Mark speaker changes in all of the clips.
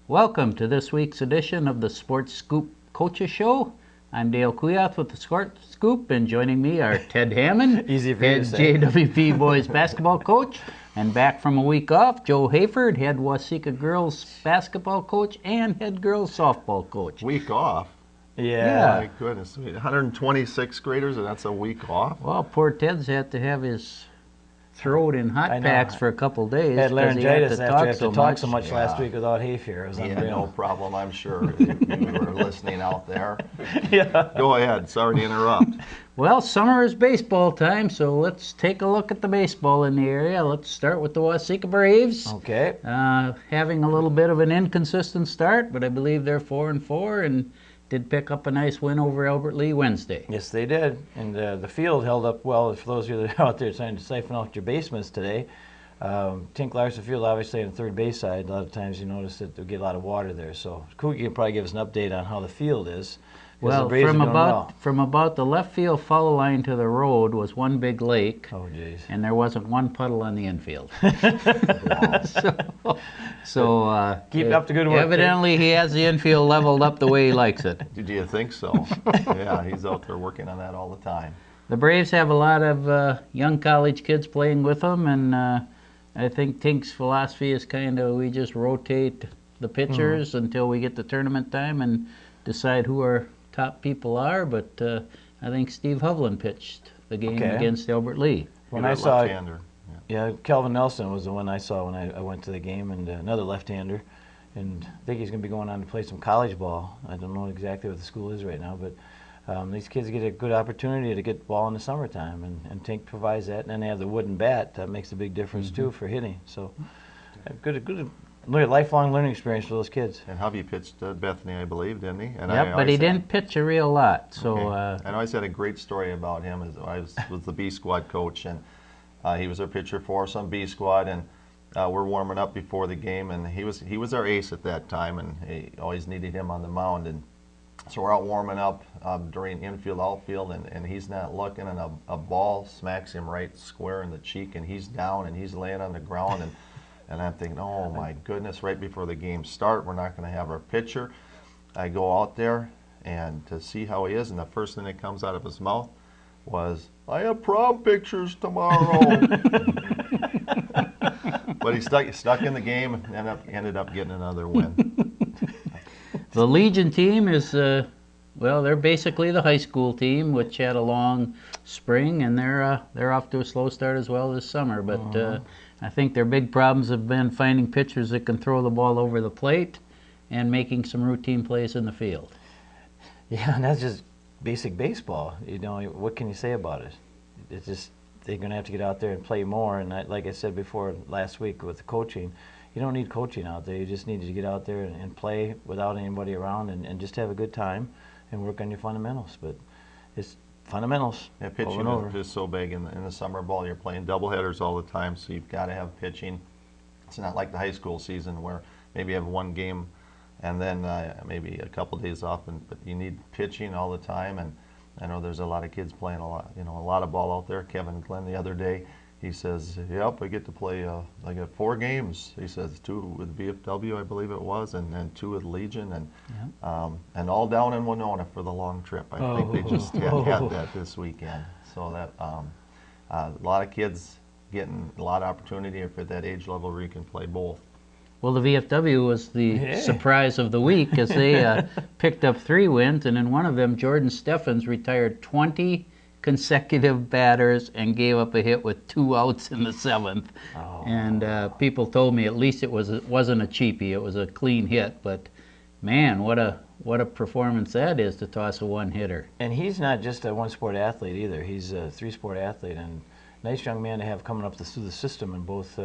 Speaker 1: Welcome to this week's edition of the Sports Scoop Coaches Show. I'm Dale Kuyath with the Sports Scoop, and joining me are Ted Hammond,
Speaker 2: Easy for you
Speaker 1: head
Speaker 2: to say.
Speaker 1: JWP boys basketball coach, and back from a week off, Joe Hayford, head Waseca girls basketball coach and head girls softball coach.
Speaker 3: Week off?
Speaker 1: Yeah.
Speaker 3: My goodness, 126 graders, and that's a week off?
Speaker 1: Well, poor Ted's had to have his throat in hot
Speaker 2: I know.
Speaker 1: packs for a couple days.
Speaker 2: Had
Speaker 1: 'cause he had
Speaker 2: laryngitis after I had to talk so much
Speaker 3: Yeah.
Speaker 2: last week without hay fever. It was
Speaker 3: Yeah,
Speaker 2: unreal.
Speaker 3: no problem, I'm sure, if you were listening out there.
Speaker 2: Yeah.
Speaker 3: Go ahead, sorry to interrupt.
Speaker 1: Well, summer is baseball time, so let's take a look at the baseball in the area. Let's start with the Waseca Braves.
Speaker 2: Okay.
Speaker 1: Having a little bit of an inconsistent start, but I believe they're 4-4 and did pick up a nice win over Albert Lee Wednesday.
Speaker 2: Yes, they did. And the field held up well. For those of you that are out there trying to siphon out your basements today, Tink Larson Field, obviously on the third base side, a lot of times you notice that they get a lot of water there. So Cookie can probably give us an update on how the field is. 'cause the
Speaker 1: Well,
Speaker 2: Braves are
Speaker 1: from
Speaker 2: doing
Speaker 1: about the left field foul line to the road was one big lake,
Speaker 2: Oh, jeez.
Speaker 1: and there wasn't one puddle on the infield. so
Speaker 2: Keep up the good work, Tink.
Speaker 1: evidently, he has the infield leveled up the way he likes it.
Speaker 3: Do you think so? Yeah, he's out there working on that all the time.
Speaker 1: The Braves have a lot of young college kids playing with them, and I think Tink's philosophy is kind of we just rotate the pitchers until we get to tournament time and decide who our top people are. But I think Steve Hovland pitched the game
Speaker 2: Okay.
Speaker 1: against Albert Lee.
Speaker 2: When
Speaker 3: You're
Speaker 2: I
Speaker 3: a
Speaker 2: saw
Speaker 3: left-hander.
Speaker 2: Yeah, Kelvin Nelson was the one I saw when I went to the game, and another left-hander. And I think he's going to be going on to play some college ball. I don't know exactly what the school is right now, but these kids get a good opportunity to get ball in the summertime, and Tink provides that. And then they have the wooden bat. That makes a big difference, too, for hitting. So good lifelong learning experience for those kids.
Speaker 3: And Hubby pitched Bethany, I believe, didn't he? And
Speaker 1: Yep, but he didn't pitch a real lot. So
Speaker 3: Okay. I always had a great story about him. As I was the B squad coach, and he was our pitcher for some B squad, and we're warming up before the game, and he was our ace at that time, and he always needed him on the mound. And so we're out warming up during infield, outfield, and he's not looking, and a ball smacks him right square in the cheek, and he's down, and he's laying on the ground, and I'm thinking, oh my goodness, right before the game start, we're not going to have our pitcher. I go out there and to see how he is, and the first thing that comes out of his mouth was, I have prom pictures tomorrow. But he stuck in the game and ended up getting another win.
Speaker 1: the Legion team is, well, they're basically the high school team, which had a long spring, and they're off to a slow start as well this summer. But I think their big problems have been finding pitchers that can throw the ball over the plate and making some routine plays in the field.
Speaker 2: Yeah, and that's just basic baseball. You know, what can you say about it? It's just they're going to have to get out there and play more. And like I said before last week with the coaching, you don't need coaching out there. You just need to get out there and play without anybody around and just have a good time and work on your fundamentals. But it's fundamentals
Speaker 3: Yeah,
Speaker 2: over
Speaker 3: pitching
Speaker 2: and over.
Speaker 3: is just so big in the summer ball. You're playing doubleheaders all the time, so you've got to have pitching. It's not like the high school season where maybe you have one game and then maybe a couple days off, but you need pitching all the time. And I know there's a lot of kids playing a lot of ball out there. Kevin Glenn the other day, he says, "Yep, I get to play. I got 4 games." He says 2 with VFW, I believe it was, and 2 with Legion, and all down in Winona for the long trip. I think they just had that this weekend. So that a lot of kids getting a lot of opportunity at that age level where you can play both.
Speaker 1: Well, the VFW was the surprise of the week as they picked up 3 wins, and in one of them, Jordan Steffens retired 20 consecutive batters and gave up a hit with 2 outs in the 7th.
Speaker 2: Oh.
Speaker 1: And people told me at least it wasn't a cheapie; it was a clean hit. But man, what a performance that is to toss a one-hitter.
Speaker 2: And he's not just a one-sport athlete either. He's a 3-sport athlete, and nice young man to have coming up through the system in both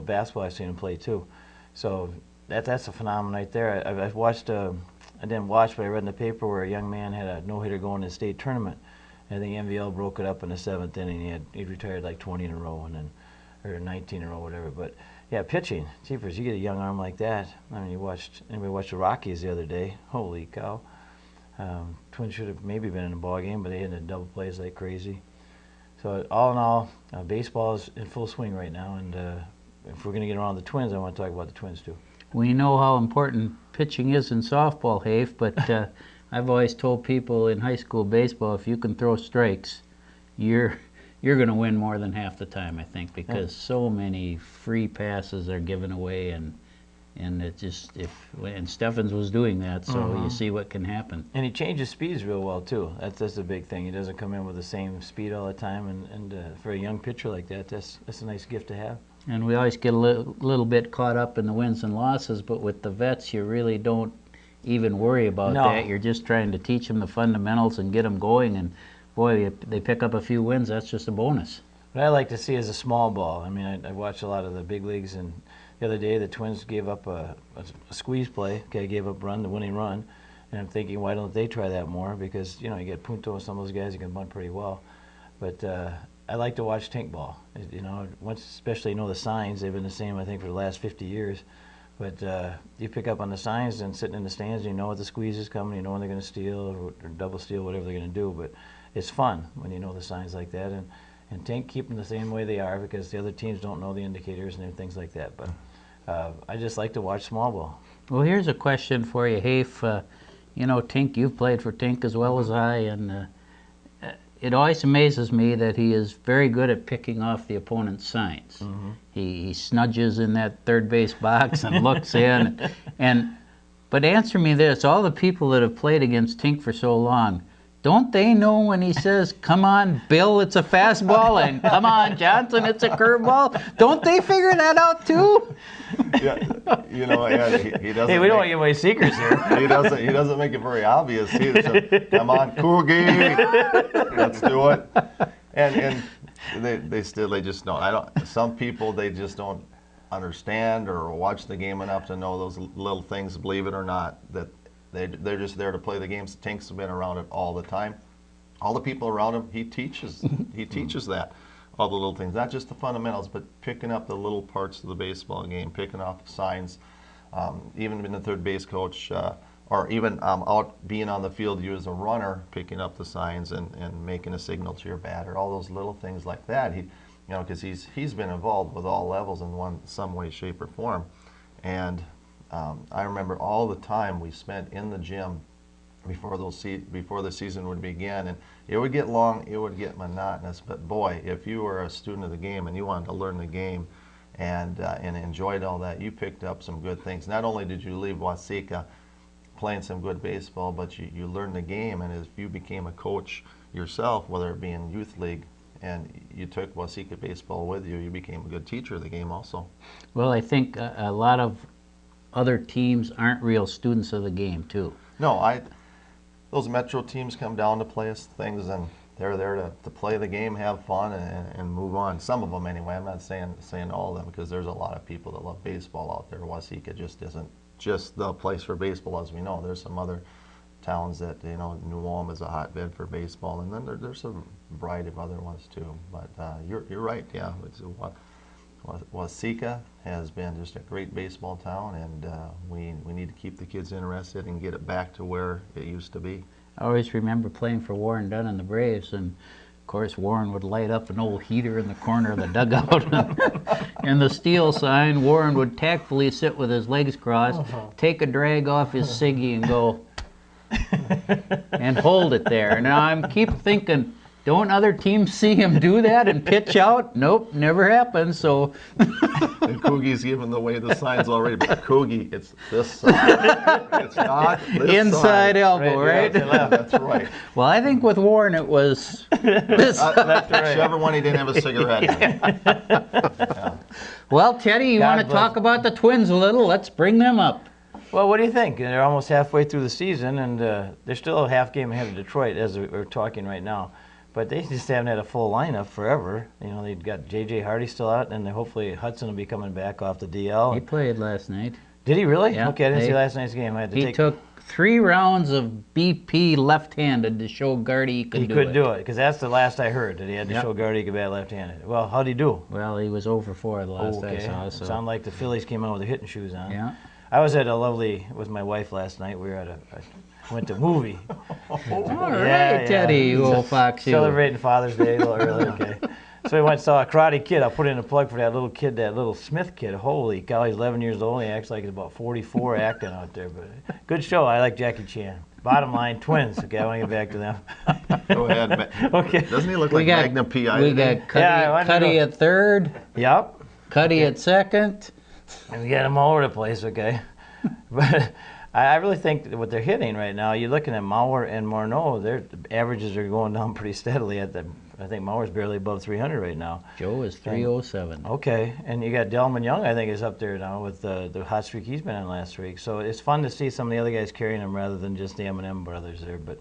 Speaker 2: basketball. I've seen him play too. So that's a phenomenon right there. I've watched. I didn't watch, but I read in the paper where a young man had a no-hitter going to the state tournament. I think MVL broke it up in the 7th inning. He retired like 20 in a row, and then or 19 in a row, whatever. But yeah, pitching, jeepers, you get a young arm like that. I mean, anybody watched the Rockies the other day? Holy cow! Twins should have maybe been in a ball game, but they hit double plays like crazy. So all in all, baseball is in full swing right now, and if we're going to get around the Twins, I want to talk about the Twins too.
Speaker 1: We know how important pitching is in softball, Hafe, but I've always told people in high school baseball, if you can throw strikes, you're going to win more than half the time, I think, because so many free passes are given away, and it just and Steffens was doing that, so you see what can happen.
Speaker 2: And he changes speeds real well too. That's a big thing. He doesn't come in with the same speed all the time, and for a young pitcher like that, that's a nice gift to have.
Speaker 1: And we always get a little bit caught up in the wins and losses, but with the vets, you really don't even worry about that. You're just trying to teach them the fundamentals and get them going, and boy, they pick up a few wins, that's just a bonus.
Speaker 2: What I like to see is a small ball. I mean, I watch a lot of the big leagues, and the other day the Twins gave up a squeeze play. Okay, gave up the winning run, and I'm thinking, why don't they try that more? Because you get Punto and some of those guys who can bunt pretty well, but I like to watch Tink ball. Especially the signs. They've been the same, I think, for the last 50 years. But you pick up on the signs and sitting in the stands, you know what the squeeze is coming, you know when they're going to steal or double steal, whatever they're going to do. But it's fun when you know the signs like that. And Tink keep them the same way they are because the other teams don't know the indicators and things like that. But I just like to watch small ball.
Speaker 1: Well, here's a question for you, Hafe. Tink, you've played for Tink as well as I, and it always amazes me that he is very good at picking off the opponent's signs. He snudges in that third base box and looks in. But answer me this, all the people that have played against Tink for so long, don't they know when he says, come on, Bill, it's a fastball, and come on, Johnson, it's a curveball? Don't they figure that out too?
Speaker 3: Yeah, he doesn't.
Speaker 2: Hey, we don't want to give away secrets here.
Speaker 3: He doesn't make it very obvious. He says, come on, Coogie, let's do it. And they just don't. Some people, they just don't understand or watch the game enough to know those little things. Believe it or not, that they're just there to play the games. Tink's been around it all the time. All the people around him, he teaches that. All the little things, not just the fundamentals, but picking up the little parts of the baseball game, picking off signs, even being the third base coach, or even out being on the field, you as a runner, picking up the signs and making a signal to your batter, all those little things like that. Because he's been involved with all levels in some way, shape, or form. And I remember all the time we spent in the gym before the season would begin, and it would get long, it would get monotonous. But boy, if you were a student of the game and you wanted to learn the game and enjoyed all that, you picked up some good things. Not only did you leave Waseca playing some good baseball, but you learned the game, and if you became a coach yourself, whether it be in youth league, and you took Waseca baseball with you, you became a good teacher of the game also.
Speaker 1: Well, I think a lot of other teams aren't real students of the game too.
Speaker 3: No, those Metro teams come down to play us things, and they're there to play the game, have fun, and move on. Some of them anyway. I'm not saying all of them, because there's a lot of people that love baseball out there. Waseca just isn't just the place for baseball, as we know. There's some other towns that, New Ulm is a hotbed for baseball, and then there's a variety of other ones too. But you're right, yeah. Waseca has been just a great baseball town, and we need to keep the kids interested and get it back to where it used to be.
Speaker 1: I always remember playing for Warren Dunn and the Braves, and of course Warren would light up an old heater in the corner of the dugout. And the steal sign, Warren would tactfully sit with his legs crossed, take a drag off his ciggy and go and hold it there. Now I keep thinking, don't other teams see him do that and pitch out? Nope, never happens. So
Speaker 3: And Coogie's giving away the signs already, but Coogie, it's this side. It's not this
Speaker 1: inside
Speaker 3: side.
Speaker 1: elbow, right?
Speaker 3: Yeah, that's right.
Speaker 1: Well, I think with Warren it was this.
Speaker 3: Whichever one he didn't have a cigarette in.
Speaker 1: Well, Teddy, you want to
Speaker 2: bless.
Speaker 1: talk about the Twins a little? Let's bring them up.
Speaker 2: Well, what do you think? They're almost halfway through the season, and they're still a half game ahead of Detroit as we're talking right now. But they just haven't had a full lineup forever. They've got J.J. Hardy still out, and hopefully Hudson will be coming back off the DL.
Speaker 1: He played last night.
Speaker 2: Did he really?
Speaker 1: Yeah,
Speaker 2: Okay, I didn't see last night's game. I had to
Speaker 1: He took 3 rounds of BP left-handed to show Gardy he could do it.
Speaker 2: He could do it, because that's the last I heard, that he had to
Speaker 1: Yep.
Speaker 2: show Gardy he could bat left-handed. Well, how'd he do?
Speaker 1: Well, he was over 4 the last I saw.
Speaker 2: It
Speaker 1: So.
Speaker 2: sounded like the Phillies came out with their hitting shoes on.
Speaker 1: Yeah.
Speaker 2: I was at a lovely, with my wife last night. We were at went to a movie.
Speaker 1: All right, Teddy, you old fox. You.
Speaker 2: Celebrating Father's Day a little early, okay. So we went and saw a Karate Kid. I'll put in a plug for that little kid, that little Smith kid. Holy cow, he's 11 years old. He acts like he's about 44 acting out there. But good show. I like Jackie Chan. Bottom line, twins. Okay, I want to get back to them.
Speaker 3: Go ahead.
Speaker 2: Okay.
Speaker 3: Doesn't he look like Magnum PI?
Speaker 1: we
Speaker 3: today?
Speaker 1: got Cuddy,
Speaker 2: Yeah, I wanted to
Speaker 1: Cuddy
Speaker 2: know.
Speaker 1: at third,
Speaker 2: Yep.
Speaker 1: Cuddy at second.
Speaker 2: And we got them all over the place, okay? But I really think that what they're hitting right now, you're looking at Mauer and Morneau, their averages are going down pretty steadily. I think Mauer's barely above 300 right now.
Speaker 1: Joe is 307.
Speaker 2: Okay, and you got Delman Young, I think, is up there now with the hot streak he's been on last week. So it's fun to see some of the other guys carrying them rather than just the M&M brothers there. But